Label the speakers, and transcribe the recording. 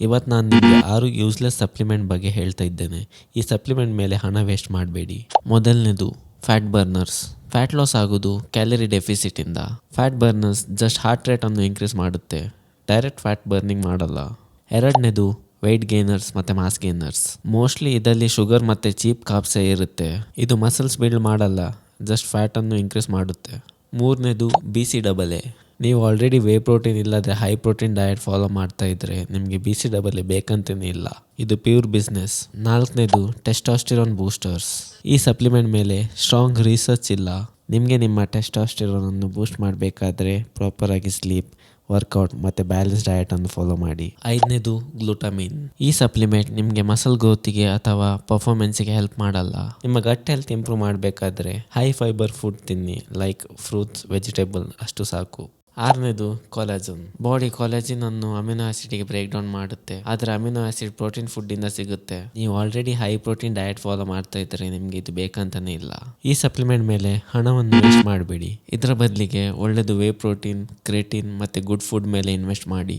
Speaker 1: ಇವತ್ತು ನಾನು ನಿಮಗೆ 6 ಯೂಸ್ಲೆಸ್ ಸಪ್ಲಿಮೆಂಟ್ ಬಗ್ಗೆ ಹೇಳ್ತಾ ಇದ್ದೇನೆ. ಈ ಸಪ್ಲಿಮೆಂಟ್ ಮೇಲೆ ಹಣ ವೇಸ್ಟ್ ಮಾಡಬೇಡಿ. ಮೊದಲನೇದು ಫ್ಯಾಟ್ ಬರ್ನರ್ಸ್. ಫ್ಯಾಟ್ ಲಾಸ್ ಆಗೋದು ಕ್ಯಾಲರಿ ಡೆಫಿಸಿಟಿಂದ. ಫ್ಯಾಟ್ ಬರ್ನರ್ಸ್ ಜಸ್ಟ್ ಹಾರ್ಟ್ ರೇಟನ್ನು ಇನ್ಕ್ರೀಸ್ ಮಾಡುತ್ತೆ, ಡೈರೆಕ್ಟ್ ಫ್ಯಾಟ್ ಬರ್ನಿಂಗ್ ಮಾಡಲ್ಲ. ಎರಡನೇದು ವೆಯ್ಟ್ ಗೇನರ್ಸ್ ಮತ್ತು ಮಾಸ್ ಗೇನರ್ಸ್. ಮೋಸ್ಟ್ಲಿ ಇದರಲ್ಲಿ ಶುಗರ್ ಮತ್ತು ಚೀಪ್ ಕಾರ್ಬ್ಸೇ ಇರುತ್ತೆ. ಇದು ಮಸಲ್ಸ್ ಬಿಲ್ಡ್ ಮಾಡಲ್ಲ, ಜಸ್ಟ್ ಫ್ಯಾಟನ್ನು ಇನ್ಕ್ರೀಸ್ ಮಾಡುತ್ತೆ. ಮೂರನೇದು BCAA. ನೀವು ಆಲ್ರೆಡಿ ವೇ ಪ್ರೋಟೀನ್ ಇಲ್ಲದ್ರೆ ಹೈ ಪ್ರೋಟೀನ್ ಡಯಟ್ ಫಾಲೋ ಮಾಡ್ತಾ ಇದ್ರೆ ನಿಮಗೆ BCAA ಬೇಕಂತನೇ ಇಲ್ಲ, ಇದು ಪ್ಯೂರ್ ಬಿಸ್ನೆಸ್. ನಾಲ್ಕನೇದು ಟೆಸ್ಟಾಸ್ಟಿರೋನ್ ಬೂಸ್ಟರ್ಸ್. ಈ ಸಪ್ಲಿಮೆಂಟ್ ಮೇಲೆ ಸ್ಟ್ರಾಂಗ್ ರಿಸರ್ಚ್ ಇಲ್ಲ. ನಿಮಗೆ ನಿಮ್ಮ ಟೆಸ್ಟಾಸ್ಟಿರೋನ್ ಅನ್ನು ಬೂಸ್ಟ್ ಮಾಡಬೇಕಾದ್ರೆ ಪ್ರಾಪರ್ ಆಗಿ ಸ್ಲೀಪ್, ವರ್ಕೌಟ್ ಮತ್ತು ಬ್ಯಾಲೆನ್ಸ್ ಡಯಟ್ ಅನ್ನು ಫಾಲೋ ಮಾಡಿ. ಐದನೇದು ಗ್ಲೂಟಾಮಿನ್. ಈ ಸಪ್ಲಿಮೆಂಟ್ ನಿಮಗೆ ಮಸಲ್ ಗ್ರೋತಿಗೆ ಅಥವಾ ಪರ್ಫಾರ್ಮೆನ್ಸಿಗೆ ಹೆಲ್ಪ್ ಮಾಡಲ್ಲ. ನಿಮ್ಮ ಗಟ್ ಹೆಲ್ತ್ ಇಂಪ್ರೂವ್ ಮಾಡಬೇಕಾದ್ರೆ ಹೈ ಫೈಬರ್ ಫುಡ್ ತಿನ್ನಿ, ಲೈಕ್ ಫ್ರೂಟ್ಸ್, ವೆಜಿಟೇಬಲ್, ಅಷ್ಟು ಸಾಕು. ಆರನೇದು ಕೊಲಾಜನ್. ಬಾಡಿ ಕೊಲಾಜಿನ್ ಅನ್ನು ಅಮಿನೋ ಆಸಿಡ್ಗೆ ಬ್ರೇಕ್ ಡೌನ್ ಮಾಡುತ್ತೆ, ಆದರೆ ಅಮಿನೋ ಆಸಿಡ್ ಪ್ರೋಟೀನ್ ಫುಡ್ ಇಂದ ಸಿಗುತ್ತೆ. ನೀವು already high protein diet follow ಮಾಡ್ತಾ ಇದ್ರೆ ನಿಮ್ಗೆ ಇದು ಬೇಕಂತಾನೆ ಇಲ್ಲ. ಈ ಸಪ್ಲಿಮೆಂಟ್ ಮೇಲೆ ಹಣವನ್ನು ವೇಸ್ಟ್ ಮಾಡಬೇಡಿ. ಇದರ ಬದಲಿಗೆ ಒಳ್ಳೆದು ವೇ ಪ್ರೋಟೀನ್, ಕ್ರೇಟಿನ್ ಮತ್ತೆ ಗುಡ್ ಫುಡ್ ಮೇಲೆ ಇನ್ವೆಸ್ಟ್ ಮಾಡಿ.